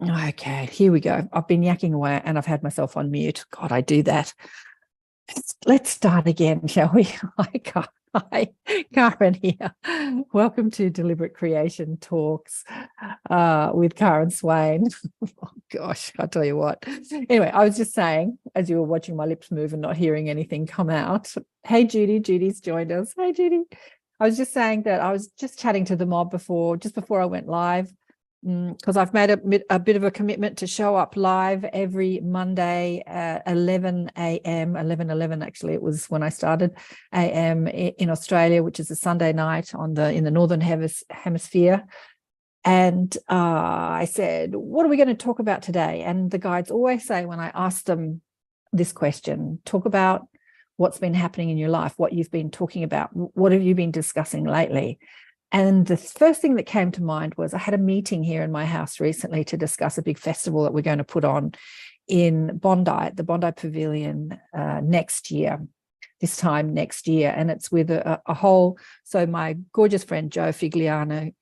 Okay, here we go. I've been yakking away and I've had myself on mute. God, I do that. Let's start again, shall we? Hi, Karen here. Welcome to Deliberate Creation Talks with Karen Swain. Oh, gosh, I'll tell you what. Anyway, I was just saying, as you were watching my lips move and not hearing anything come out, hey, Judy. Judy's joined us. Hey, Judy. I was just saying that I was just chatting to the mob just before I went live, because I've made a bit of a commitment to show up live every Monday at 11 a.m., 11:11 actually, it was when I started, a.m. in Australia, which is a Sunday night in the Northern Hemisphere. And I said, what are we going to talk about today? And the guides always say, when I ask them this question, talk about what's been happening in your life, what you've been talking about, what have you been discussing lately? And the first thing that came to mind was I had a meeting here in my house recently to discuss a big festival that we're going to put on in Bondi, at the Bondi Pavilion this time next year. And it's with so my gorgeous friend, Joe Figliano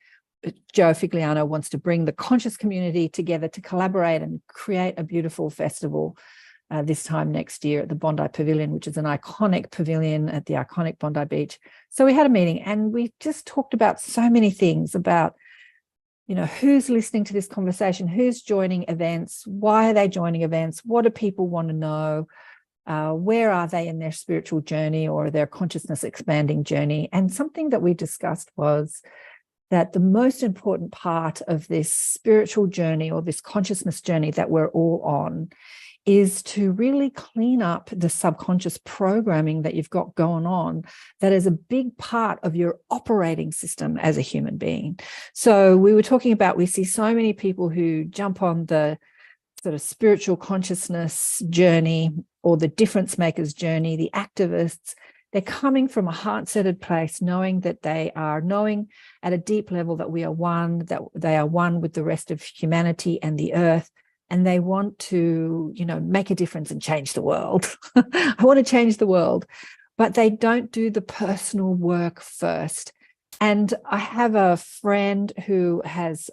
wants to bring the conscious community together to collaborate and create a beautiful festival this time next year at the Bondi Pavilion, which is an iconic pavilion at the iconic Bondi Beach. So we had a meeting and we just talked about so many things about, who's listening to this conversation, who's joining events, why are they joining events, what do people want to know, where are they in their spiritual journey or their consciousness expanding journey. And something that we discussed was that the most important part of this spiritual journey or this consciousness journey that we're all on is to really clean up the subconscious programming that you've got going on that is a big part of your operating system as a human being. So we were talking about, we see so many people who jump on the sort of spiritual consciousness journey or the difference makers journey, the activists. They're coming from a heart-centered place, knowing that they are knowing at a deep level that we are one, that they are one with the rest of humanity and the earth. And they want to, make a difference and change the world. I want to change the world, but they don't do the personal work first. And I have a friend who has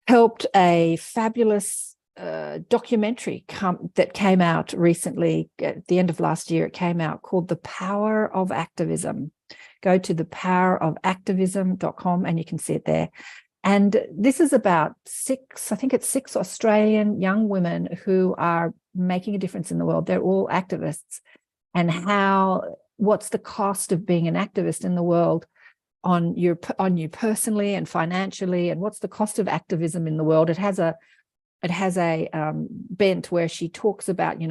helped a fabulous documentary that came out recently at the end of last year. It came out called The Power of Activism. Go to thepowerofactivism.com and you can see it there. And this is about six Australian young women who are making a difference in the world. They're all activists. And what's the cost of being an activist in the world on you personally and financially, and what's the cost of activism in the world? It has a bent where she talks about,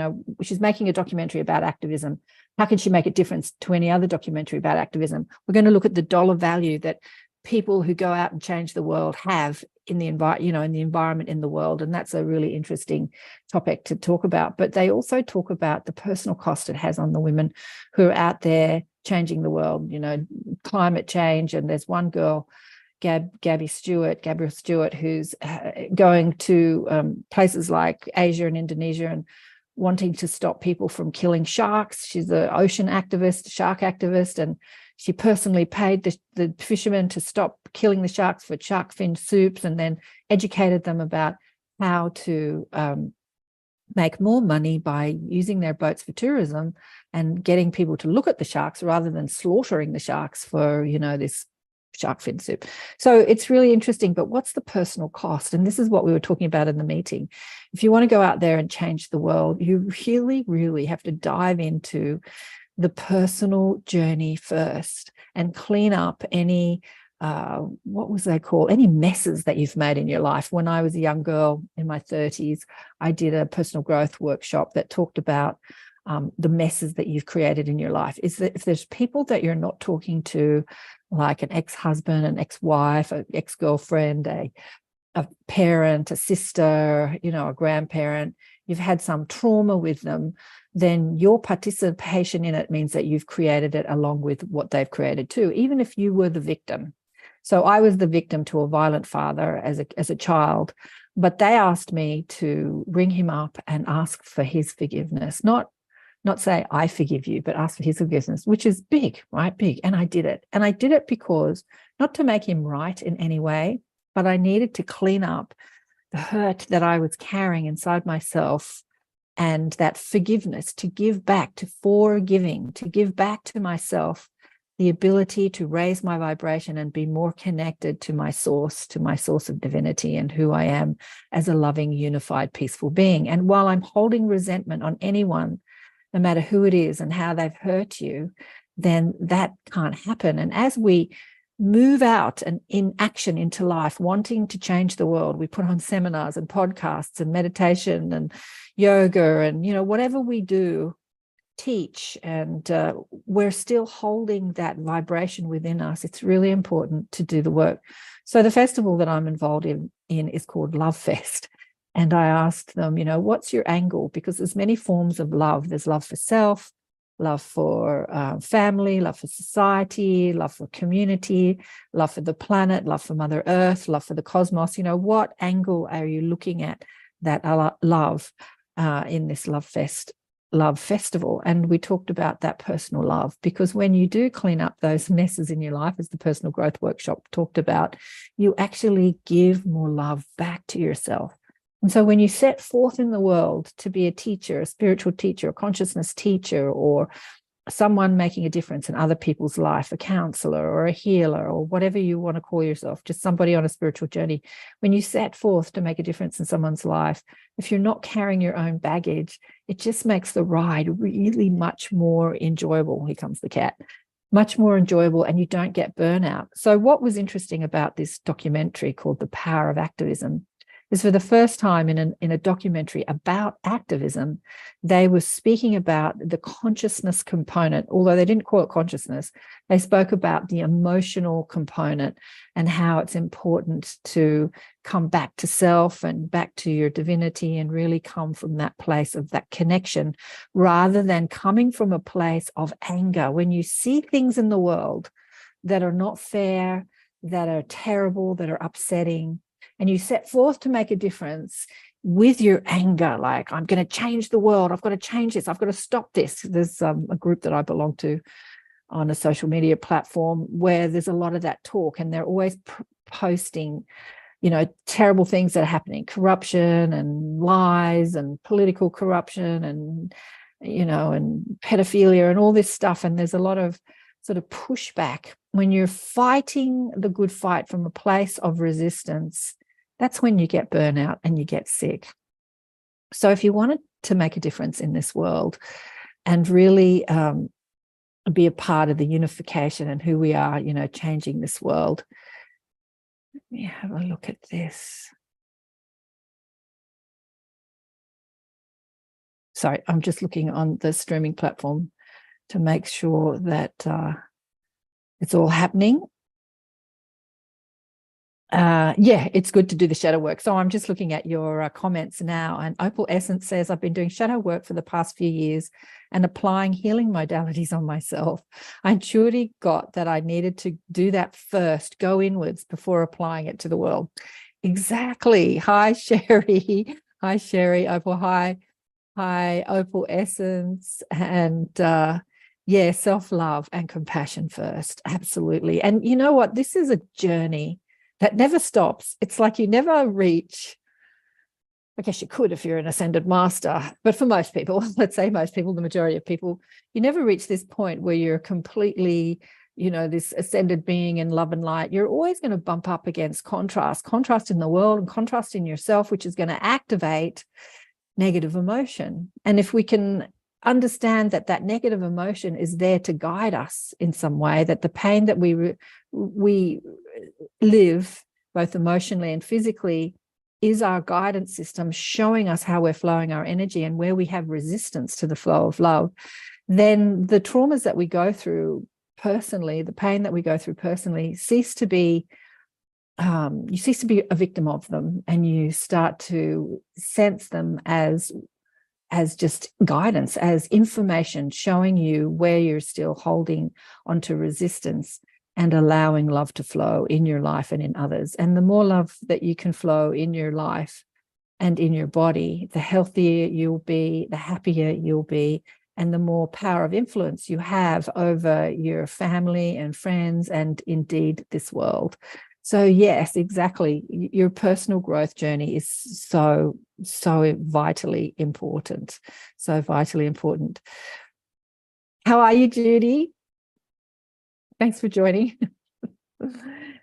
she's making a documentary about activism. How can she make a difference to any other documentary about activism? We're going to look at the dollar value that people who go out and change the world have in the environment in the world. And that's a really interesting topic to talk about. But they also talk about the personal cost it has on the women who are out there changing the world, climate change. And there's one girl, Gabrielle Stewart, who's going to places like Asia and Indonesia and wanting to stop people from killing sharks. She's an ocean activist, shark activist, and she personally paid the fishermen to stop killing the sharks for shark fin soups, and then educated them about how to make more money by using their boats for tourism and getting people to look at the sharks rather than slaughtering the sharks for, this shark fin soup. So it's really interesting, but what's the personal cost? And this is what we were talking about in the meeting. If you want to go out there and change the world, you really, really have to dive into the personal journey first and clean up any any messes that you've made in your life. When I was a young girl in my 30s, I did a personal growth workshop that talked about the messes that you've created in your life. Is that if there's people that you're not talking to, like an ex-husband, an ex-wife, an ex-girlfriend, a parent, a sister, a grandparent, you've had some trauma with them, then your participation in it means that you've created it along with what they've created too, even if you were the victim. So I was the victim to a violent father as a child, but they asked me to ring him up and ask for his forgiveness, not say, I forgive you, but ask for his forgiveness, which is big, right? Big. And I did it. And I did it because, not to make him right in any way, but I needed to clean up the hurt that I was carrying inside myself, and that forgiveness, to give back, to forgiving, to give back to myself the ability to raise my vibration and be more connected to my source of divinity and who I am as a loving, unified, peaceful being. And while I'm holding resentment on anyone, no matter who it is and how they've hurt you, then that can't happen. And as we move out and in action into life, wanting to change the world, we put on seminars and podcasts and meditation and yoga and, whatever we do, teach, and we're still holding that vibration within us. It's really important to do the work. So the festival that I'm involved in is called Love Fest. And I asked them, what's your angle? Because there's many forms of love. There's love for self, love for family, love for society, love for community, love for the planet, love for Mother Earth, love for the cosmos. What angle are you looking at that love in this Love Festival? And we talked about that personal love, because when you do clean up those messes in your life, as the personal growth workshop talked about, you actually give more love back to yourself. And so when you set forth in the world to be a teacher, a spiritual teacher, a consciousness teacher, or someone making a difference in other people's life, a counselor or a healer or whatever you want to call yourself, just somebody on a spiritual journey, when you set forth to make a difference in someone's life, if you're not carrying your own baggage, it just makes the ride really much more enjoyable. Here comes the cat. Much more enjoyable, and you don't get burnout. So what was interesting about this documentary called The Power of Activism is, for the first time in a documentary about activism, they were speaking about the consciousness component. Although they didn't call it consciousness, they spoke about the emotional component and how it's important to come back to self and back to your divinity and really come from that place of that connection, rather than coming from a place of anger. When you see things in the world that are not fair, that are terrible, that are upsetting, and you set forth to make a difference with your anger, like, I'm going to change the world, I've got to change this, I've got to stop this. There's a group that I belong to on a social media platform where there's a lot of that talk, and they're always posting, terrible things that are happening, corruption and lies and political corruption and, and pedophilia and all this stuff. And there's a lot of sort of pushback. When you're fighting the good fight from a place of resistance, that's when you get burnout and you get sick. So if you wanted to make a difference in this world and really be a part of the unification and who we are, changing this world, let me have a look at this. Sorry, I'm just looking on the streaming platform to make sure that it's all happening. It's good to do the shadow work. So I'm just looking at your comments now. And Opal Essence says, I've been doing shadow work for the past few years and applying healing modalities on myself. I intuitively got that I needed to do that first, go inwards before applying it to the world. Exactly. Hi, Sherry. Hi, Sherry. Opal, hi. Hi, Opal Essence. And self-love and compassion first. Absolutely. And you know what? This is a journey that never stops. It's like you never reach, I guess you could if you're an ascended master, but for most people, let's say most people, the majority of people, you never reach this point where you're completely, this ascended being in love and light. You're always going to bump up against contrast in the world and contrast in yourself, which is going to activate negative emotion. And if we can understand that negative emotion is there to guide us in some way, that the pain that we live both emotionally and physically is our guidance system showing us how we're flowing our energy and where we have resistance to the flow of love, then the traumas that we go through personally, the pain that we go through personally, cease to be a victim of them, and you start to sense them as just guidance, as information showing you where you're still holding onto resistance and allowing love to flow in your life and in others. And the more love that you can flow in your life and in your body, the healthier you'll be, the happier you'll be, and the more power of influence you have over your family and friends and indeed this world. So yes, exactly. Your personal growth journey is so vitally important. So vitally important. How are you, Judy? Thanks for joining.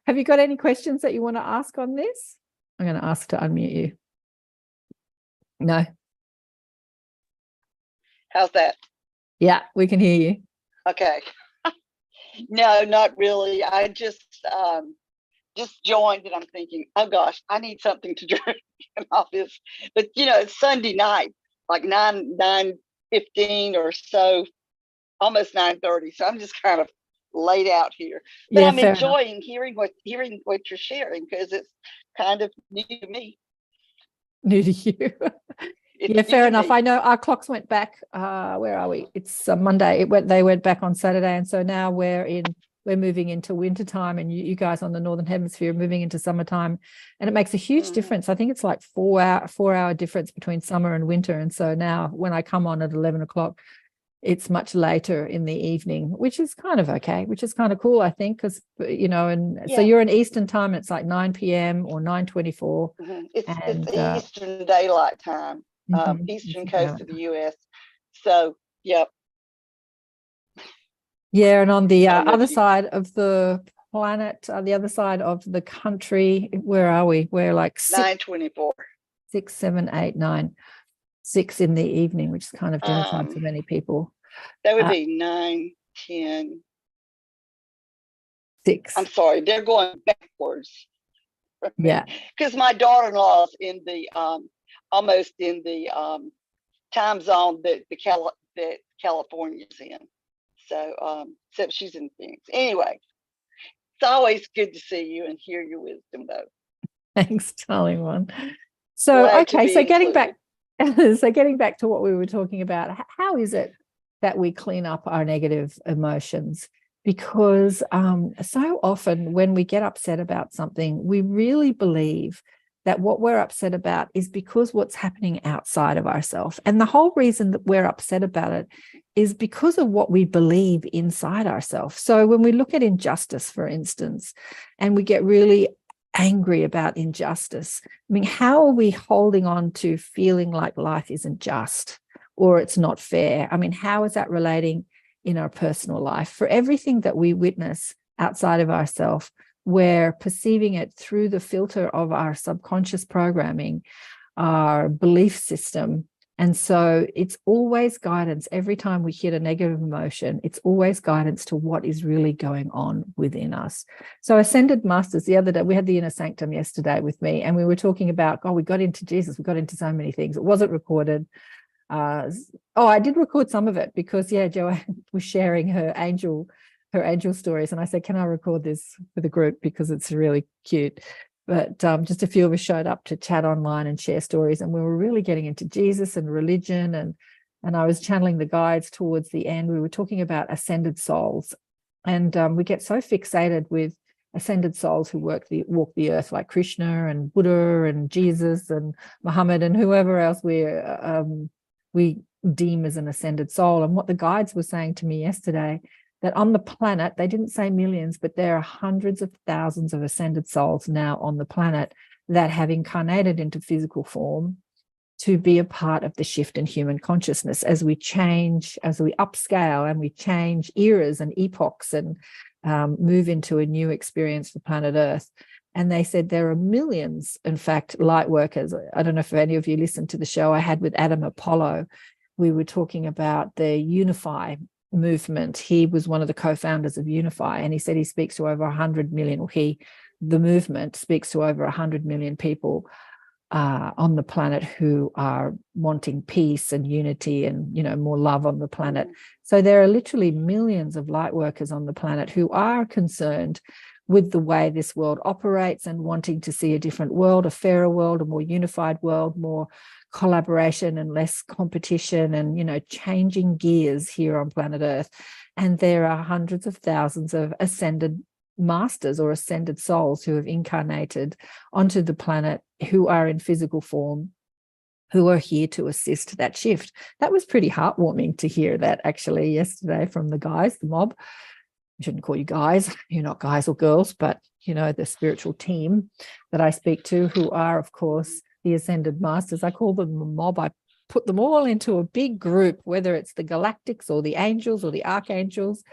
Have you got any questions that you want to ask on this? I'm going to ask to unmute you. No. How's that? Yeah, we can hear you. Okay. No, not really. I just joined and I'm thinking, oh gosh, I need something to drink and all this. But it's Sunday night, like 9:15 or so, almost 9:30. So I'm just kind of laid out here. But Yeah, I'm fair enough. enjoying hearing what you're sharing, because it's kind of new to me. New to you. Yeah, fair enough. I know our clocks went back. Where are we? It's Monday. They went back on Saturday, and so now we're moving into winter time, and you guys on the northern hemisphere are moving into summertime, and it makes a huge difference. I think it's like 4-hour difference between summer and winter, and so now when I come on at 11 o'clock, it's much later in the evening, which is kind of okay, which is kind of cool, I think, because so you're in Eastern time, and it's like 9 p.m. or 9:24. It's Eastern Daylight Time. Eastern coast of the U.S. So, yep. Yeah, and on the other side of the planet, the other side of the country, where are we? We're like 9:24. 6, 7, 8, 9, 6 in the evening, which is kind of dinner time for many people. That would be 9, 10. 6. I'm sorry, they're going backwards. Yeah, because my daughter-in-law is in the almost in the time zone that California's in. So except she's in Phoenix. Anyway, it's always good to see you and hear your wisdom, though. thanks, darling one. So getting back to what we were talking about, how is it that we clean up our negative emotions? Because so often when we get upset about something, we really believe that what we're upset about is because what's happening outside of ourselves. And the whole reason that we're upset about it is because of what we believe inside ourselves. So when we look at injustice, for instance, and we get really angry about injustice, I mean, how are we holding on to feeling like life isn't just or it's not fair? I mean, how is that relating in our personal life? For everything that we witness outside of ourselves, we're perceiving it through the filter of our subconscious programming, our belief system. And so it's always guidance. Every time we hit a negative emotion, it's always guidance to what is really going on within us. So Ascended Masters, the other day, we had the Inner Sanctum yesterday with me, and we were talking about, we got into Jesus, we got into so many things. It wasn't recorded. I did record some of it because Joanne was sharing her angel stories, and I said, can I record this for the group because it's really cute? But just a few of us showed up to chat online and share stories, and we were really getting into Jesus and religion, and I was channeling the guides towards the end. We were talking about ascended souls, and we get so fixated with ascended souls who walk the earth, like Krishna and Buddha and Jesus and Muhammad and whoever else we deem as an ascended soul. And what the guides were saying to me yesterday, that on the planet, they didn't say millions, but there are hundreds of thousands of ascended souls now on the planet that have incarnated into physical form to be a part of the shift in human consciousness as we change, as we upscale and we change eras and epochs and move into a new experience for planet Earth. And they said there are millions, in fact, light workers. I don't know if any of you listened to the show I had with Adam Apollo. We were talking about the Unify movement. He was one of the co-founders of Unify, and he said he speaks to over 100 million, or the movement speaks to over 100 million people on the planet who are wanting peace and unity and, more love on the planet. So there are literally millions of light workers on the planet who are concerned with the way this world operates and wanting to see a different world, a fairer world, a more unified world, more collaboration and less competition, and changing gears here on planet Earth. And there are hundreds of thousands of ascended masters or ascended souls who have incarnated onto the planet, who are in physical form, who are here to assist that shift. That was pretty heartwarming to hear that actually yesterday from the guys, the mob. I shouldn't call you guys, you're not guys or girls, but the spiritual team that I speak to, who are, of course, the ascended masters. I call them a mob. I put them all into a big group, whether it's the galactics or the angels or the archangels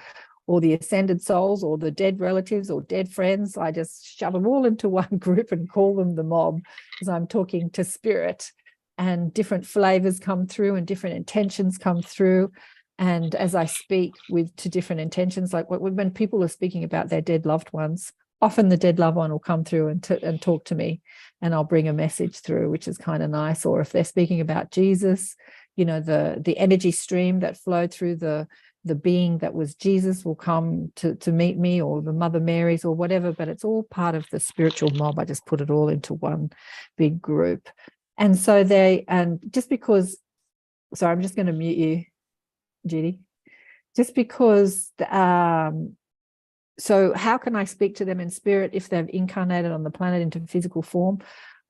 or the ascended souls or the dead relatives or dead friends. I just shove them all into one group and call them the mob, because I'm talking to spirit, and different flavors come through and different intentions come through. And as I speak to different intentions, like when people are speaking about their dead loved ones, often the dead loved one will come through and talk to me, and I'll bring a message through, which is kind of nice. Or if they're speaking about Jesus, the energy stream that flowed through the being that was Jesus will come to meet me, or the Mother Marys or whatever, but it's all part of the spiritual mob. I just put it all into one big group. And so just because, sorry, I'm just going to mute you, Judy, just because, so how can I speak to them in spirit if they've incarnated on the planet into physical form?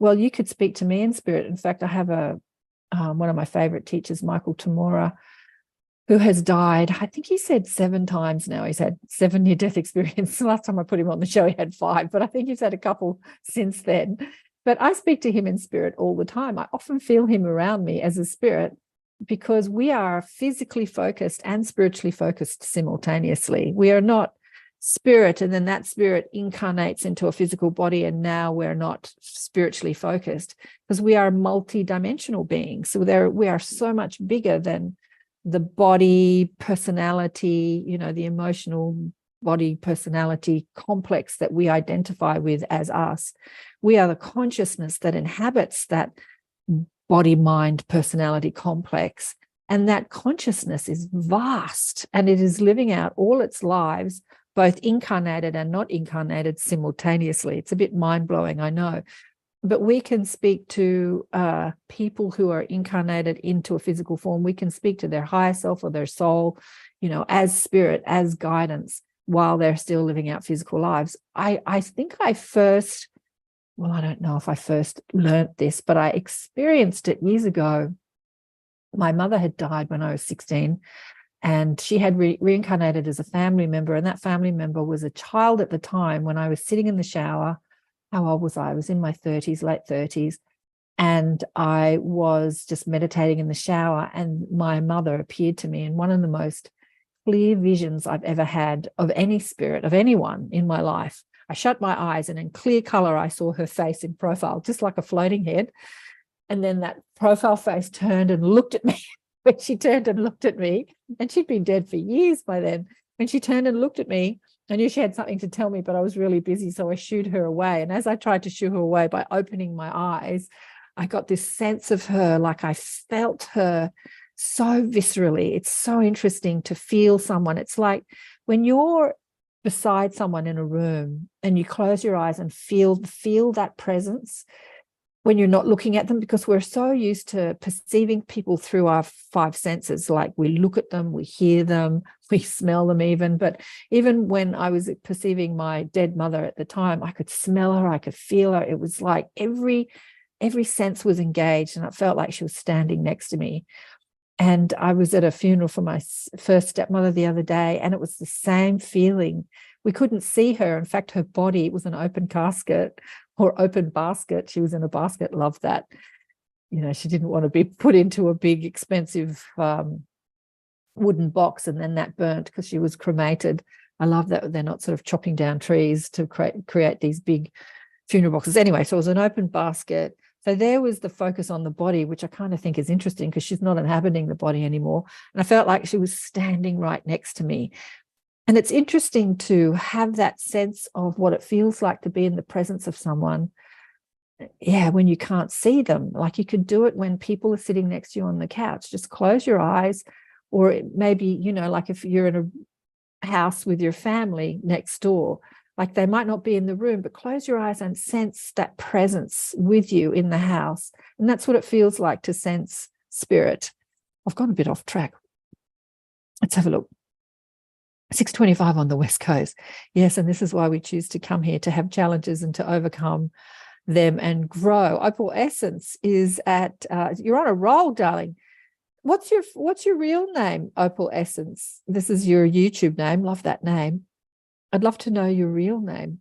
Well, you could speak to me in spirit. In fact, I have one of my favorite teachers, Michael Tamura, who has died. I think he said 7 times now. He's had 7 near-death experiences. The last time I put him on the show, he had 5, but I think he's had a couple since then. But I speak to him in spirit all the time. I often feel him around me as a spirit, because we are physically focused and spiritually focused simultaneously. We are not spirit and then that spirit incarnates into a physical body and now we're not spiritually focused, because we are multi-dimensional beings. So we are so much bigger than the body personality, the emotional body personality complex that we identify with as us. We are the consciousness that inhabits that body mind personality complex, and that consciousness is vast, and it is living out all its lives, both incarnated and not incarnated, simultaneously. It's a bit mind-blowing, I know, but we can speak to people who are incarnated into a physical form. We can speak to their higher self or their soul, as spirit, as guidance, while they're still living out physical lives. I think I don't know if I first learnt this, but I experienced it years ago. My mother had died when I was 16, and she had reincarnated as a family member, and that family member was a child at the time when I was sitting in the shower. How old was I? I was in my 30s, late 30s, and I was just meditating in the shower, and my mother appeared to me in one of the most clear visions I've ever had of any spirit, of anyone in my life. I shut my eyes, and in clear color, I saw her face in profile, just like a floating head. And then that profile face turned and looked at me. When she turned and looked at me, and she'd been dead for years by then, when she turned and looked at me, I knew she had something to tell me, but I was really busy, so I shooed her away. And as I tried to shoo her away by opening my eyes, I got this sense of her, like I felt her so viscerally. It's so interesting to feel someone. It's like when you're beside someone in a room and you close your eyes and feel that presence when you're not looking at them, because we're so used to perceiving people through our 5 senses. Like we look at them, we hear them, we smell them even. But even when I was perceiving my dead mother at the time, I could smell her, I could feel her. It was like every sense was engaged, and it felt like she was standing next to me. And I was at a funeral for my first stepmother the other day, and it was the same feeling. We couldn't see her. In fact, her body was an open casket or open basket. She was in a basket. Loved that. She didn't want to be put into a big, expensive wooden box and then that burnt, because she was cremated. I love that they're not sort of chopping down trees to create these big funeral boxes. Anyway, so it was an open basket. So there was the focus on the body, which I kind of think is interesting because she's not inhabiting the body anymore. And I felt like she was standing right next to me. And it's interesting to have that sense of what it feels like to be in the presence of someone, when you can't see them. Like you could do it when people are sitting next to you on the couch. Just close your eyes, or maybe, like if you're in a house with your family next door, like they might not be in the room, but close your eyes and sense that presence with you in the house. And that's what it feels like to sense spirit. I've gone a bit off track. Let's have a look. 6:25 on the West Coast. Yes, and this is why we choose to come here, to have challenges and to overcome them and grow. Opal Essence is at, you're on a roll, darling. What's your real name, Opal Essence? This is your YouTube name. Love that name. I'd love to know your real name.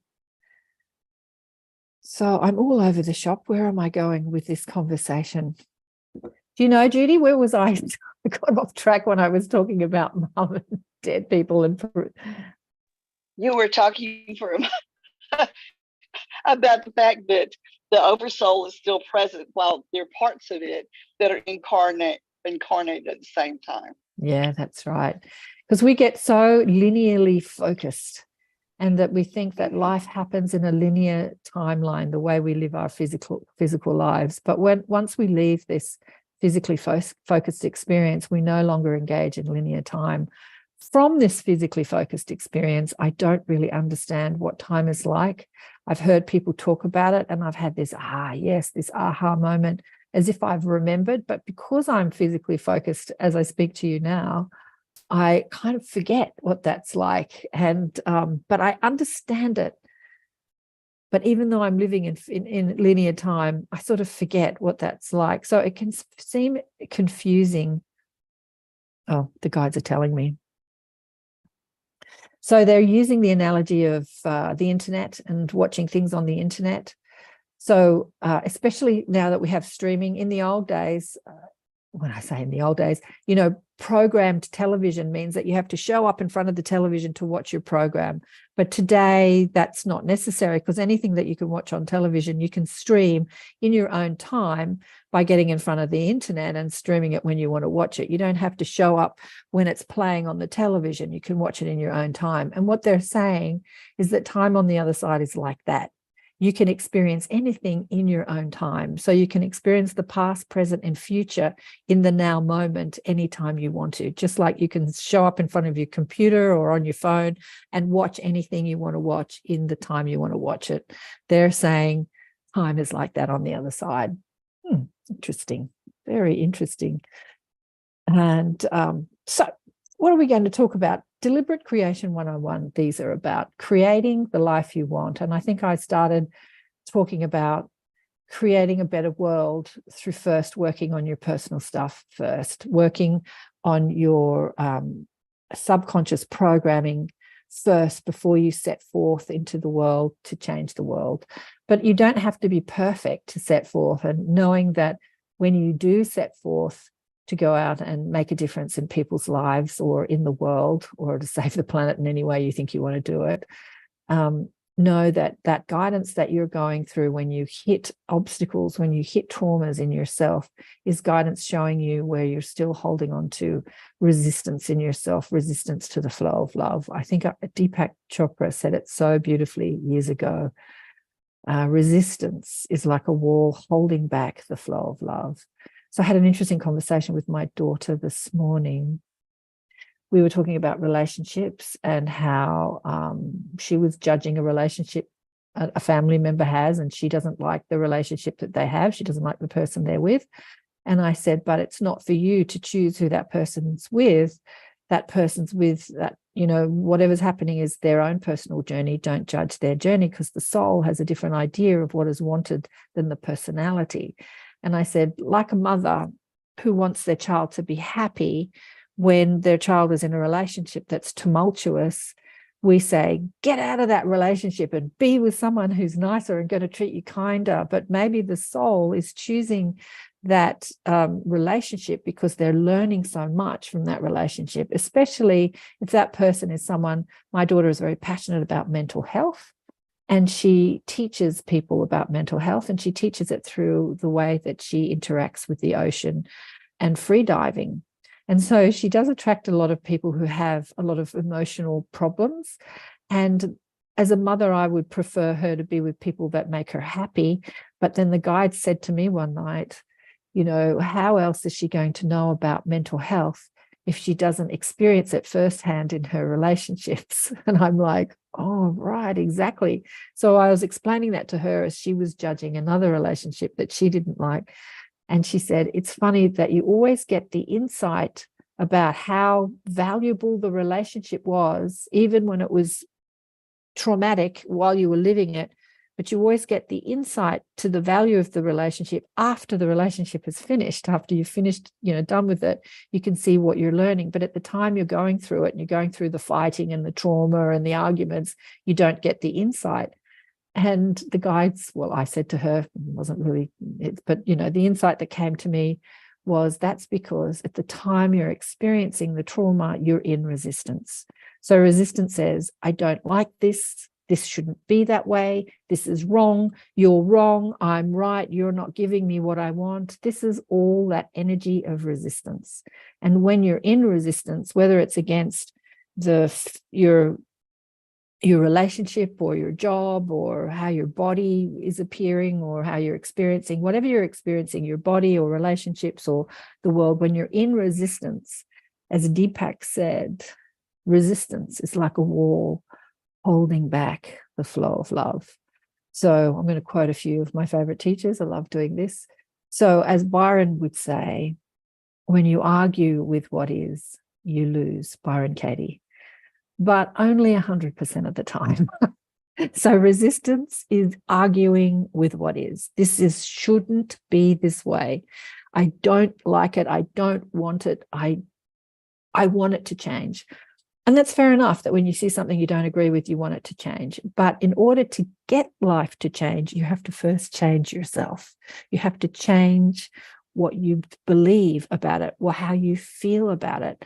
So I'm all over the shop. Where am I going with this conversation? Do you know, Judy, where was I? I got off track when I was talking about mum and dead people. And You were talking for about the fact that the oversoul is still present while there are parts of it that are incarnate at the same time. Yeah, that's right. Because we get so linearly focused, and that we think that life happens in a linear timeline, the way we live our physical lives. But once we leave this physically focused experience, we no longer engage in linear time. From this physically focused experience, I don't really understand what time is like. I've heard people talk about it, and I've had this aha moment, as if I've remembered. But because I'm physically focused as I speak to you now, I kind of forget what that's like. And but I understand it. But even though I'm living in linear time, I sort of forget what that's like. So it can seem confusing. Oh, the guides are telling me. So they're using the analogy of the internet and watching things on the internet. So especially now that we have streaming, in the old days, when I say in the old days, programmed television means that you have to show up in front of the television to watch your program. But today, that's not necessary, because anything that you can watch on television, you can stream in your own time by getting in front of the internet and streaming it when you want to watch it. You don't have to show up when it's playing on the television. You can watch it in your own time. And what they're saying is that time on the other side is like that. You can experience anything in your own time. So you can experience the past, present, and future in the now moment anytime you want to, just like you can show up in front of your computer or on your phone and watch anything you want to watch in the time you want to watch it. They're saying time is like that on the other side. Interesting. Very interesting. And so what are we going to talk about? Deliberate Creation 101. These are about creating the life you want. And I think I started talking about creating a better world through first working on your personal stuff first, working on your subconscious programming first before you set forth into the world to change the world. But you don't have to be perfect to set forth, and knowing that when you do set forth to go out and make a difference in people's lives or in the world, or to save the planet in any way you think you want to do it, know that that guidance that you're going through when you hit obstacles, when you hit traumas in yourself, is guidance showing you where you're still holding on to resistance in yourself, resistance to the flow of love. I think Deepak Chopra said it so beautifully years ago. Resistance is like a wall holding back the flow of love. So I had an interesting conversation with my daughter this morning. We were talking about relationships and how she was judging a relationship a family member has, and she doesn't like the relationship that they have. She doesn't like the person they're with. And I said, but it's not for you to choose who that person's with. That person's with, that, whatever's happening is their own personal journey. Don't judge their journey, because the soul has a different idea of what is wanted than the personality. And I said, like a mother who wants their child to be happy when their child is in a relationship that's tumultuous, we say, get out of that relationship and be with someone who's nicer and going to treat you kinder. But maybe the soul is choosing that relationship because they're learning so much from that relationship, especially if that person is someone. My daughter is very passionate about mental health, and she teaches people about mental health, and she teaches it through the way that she interacts with the ocean and free diving. And so she does attract a lot of people who have a lot of emotional problems. And as a mother, I would prefer her to be with people that make her happy. But then the guide said to me one night, how else is she going to know about mental health if she doesn't experience it firsthand in her relationships? And I'm like, oh, right, exactly. So I was explaining that to her as she was judging another relationship that she didn't like. And she said, it's funny that you always get the insight about how valuable the relationship was, even when it was traumatic while you were living it, but you always get the insight to the value of the relationship after the relationship is finished. After you've finished, done with it, you can see what you're learning. But at the time you're going through it and you're going through the fighting and the trauma and the arguments, you don't get the insight. And the guides, well, I said to her, it wasn't really it, but the insight that came to me was that's because at the time you're experiencing the trauma, you're in resistance. So resistance says, I don't like this. This shouldn't be that way. This is wrong. You're wrong. I'm right. You're not giving me what I want. This is all that energy of resistance. And when you're in resistance, whether it's against your relationship or your job or how your body is appearing or how you're experiencing, whatever you're experiencing, your body or relationships or the world, when you're in resistance, as Deepak said, resistance is like a wall holding back the flow of love. So I'm going to quote a few of my favorite teachers. I love doing this. So as Byron would say, when you argue with what is, you lose. Byron Katie. But only 100% of the time. So resistance is arguing with what is. This shouldn't be this way. I don't like it. I don't want it. I want it to change. And that's fair enough that when you see something you don't agree with, you want it to change. But in order to get life to change, you have to first change yourself. You have to change what you believe about it or how you feel about it.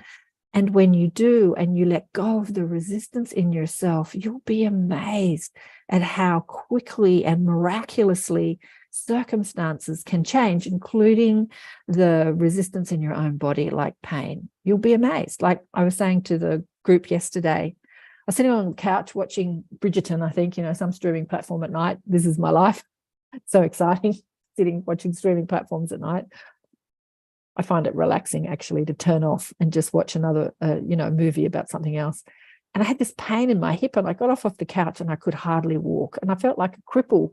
And when you do, and you let go of the resistance in yourself, you'll be amazed at how quickly and miraculously circumstances can change, including the resistance in your own body, like pain. You'll be amazed. Like I was saying to the group yesterday, I was sitting on the couch watching Bridgerton, I think, some streaming platform at night. This is my life. It's so exciting, watching streaming platforms at night. I find it relaxing actually to turn off and just watch another, movie about something else. And I had this pain in my hip and I got off the couch and I could hardly walk. And I felt like a cripple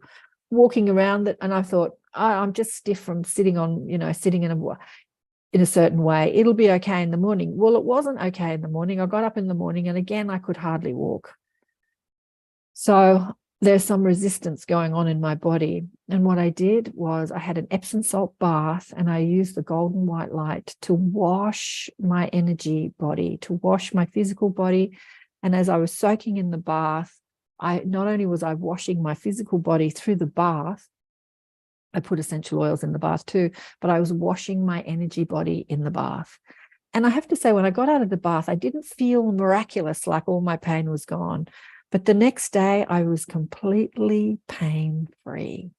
walking around it. And I thought, I'm just stiff from sitting in a certain way. It'll be okay in the morning. Well, it wasn't okay in the morning. I got up in the morning and again, I could hardly walk. So there's some resistance going on in my body. And what I did was I had an Epsom salt bath and I used the golden white light to wash my energy body, to wash my physical body. And as I was soaking in the bath, not only was I washing my physical body through the bath, I put essential oils in the bath too, but I was washing my energy body in the bath. And I have to say, when I got out of the bath, I didn't feel miraculous, like all my pain was gone. But the next day I was completely pain-free.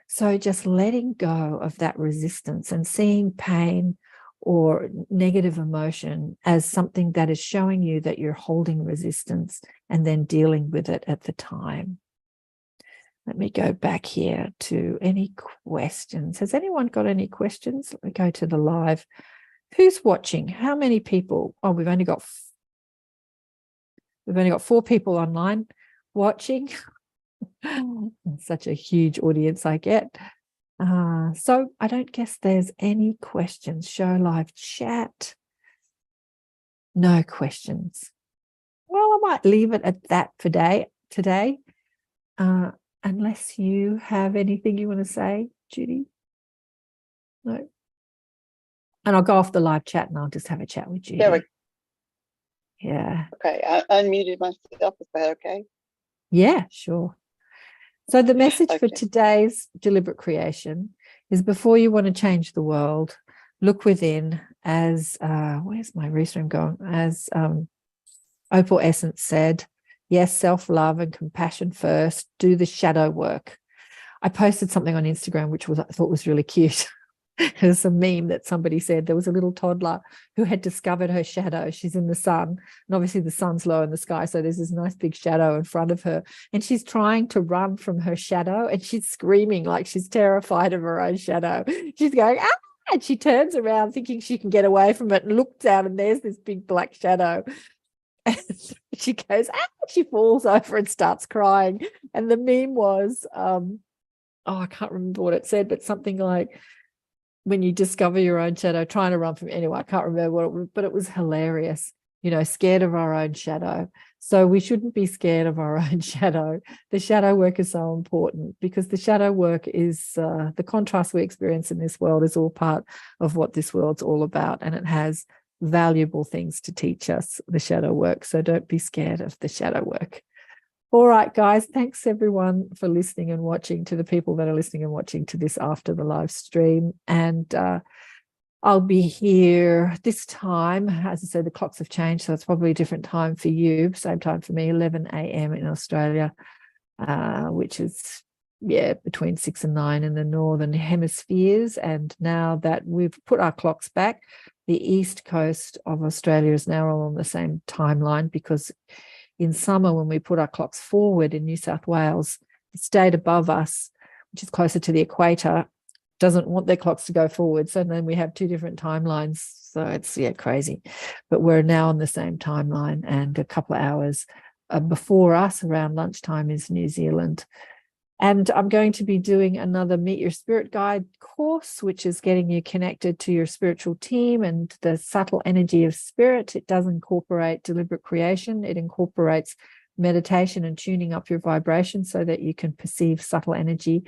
So just letting go of that resistance and seeing pain or negative emotion as something that is showing you that you're holding resistance and then dealing with it at the time. Let me go back here to any questions. Has anyone got any questions? Let me go to the live. Who's watching? How many people? Oh, we've only got 4 people online watching. Such a huge audience I get. So I don't guess there's any questions. Show live chat. No questions. Well, I might leave it at that for today. Unless you have anything you want to say, Judy. No. And I'll go off the live chat and I'll just have a chat with Judy. Yeah. Okay, I unmuted myself. Is that okay? Yeah, sure. So the message for today's deliberate creation is, before you want to change the world, look within, as where's my restream going? As Opal Essence said, yes, self-love and compassion first, do the shadow work. I posted something on Instagram which I thought was really cute. It was a meme that somebody said there was a little toddler who had discovered her shadow. She's in the sun, and obviously the sun's low in the sky, so there's this nice big shadow in front of her, and she's trying to run from her shadow, and she's screaming like she's terrified of her own shadow. She's going, ah! And she turns around thinking she can get away from it and looks down, and there's this big black shadow. And she goes, ah! She falls over and starts crying. And the meme was, I can't remember what it said, but something like, when you discover your own shadow, trying to run from, anyway, I can't remember what it was, but it was hilarious, scared of our own shadow. So we shouldn't be scared of our own shadow. The shadow work is so important because the shadow work is the contrast we experience in this world is all part of what this world's all about. And it has valuable things to teach us, the shadow work. So don't be scared of the shadow work. All right, guys, thanks everyone for listening and watching, to the people that are listening and watching to this after the live stream. And I'll be here this time. As I said, the clocks have changed, so it's probably a different time for you, same time for me, 11 a.m. in Australia, which is, between 6 and 9 in the northern hemispheres. And now that we've put our clocks back, the east coast of Australia is now all on the same timeline, because in summer, when we put our clocks forward in New South Wales, the state above us, which is closer to the equator, doesn't want their clocks to go forward. So then we have two different timelines. So it's, crazy. But we're now on the same timeline, and a couple of hours before us, around lunchtime, is New Zealand. And I'm going to be doing another Meet Your Spirit Guide course, which is getting you connected to your spiritual team and the subtle energy of spirit. It does incorporate deliberate creation. It incorporates meditation and tuning up your vibration so that you can perceive subtle energy,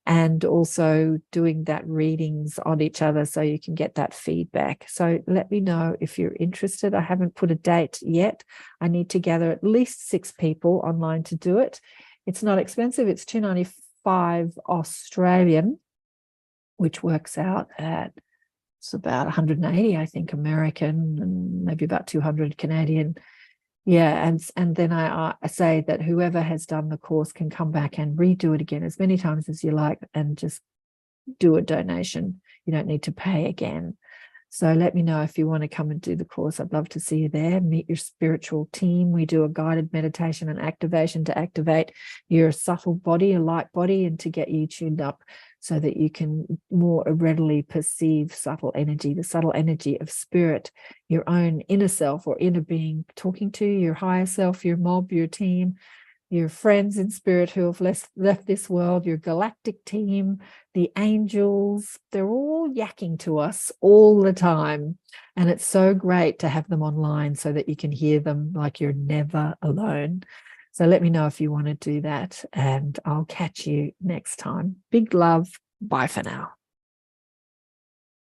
and also doing that readings on each other so you can get that feedback. So let me know if you're interested. I haven't put a date yet. I need to gather at least 6 people online to do it. It's not expensive. It's $295 Australian, which works out at, it's about 180, I think, American, and maybe about 200 Canadian. And then I say that whoever has done the course can come back and redo it again as many times as you like, and just do a donation. You don't need to pay again. So let me know if you want to come and do the course. I'd love to see you there. Meet your spiritual team. We do a guided meditation and activation to activate your subtle body, your light body, and to get you tuned up so that you can more readily perceive subtle energy, the subtle energy of spirit, your own inner self or inner being, talking to your higher self, your mob, your team, your friends in spirit who have left this world, your galactic team, the angels. They're all yakking to us all the time. And it's so great to have them online so that you can hear them like you're never alone. So let me know if you want to do that, and I'll catch you next time. Big love. Bye for now.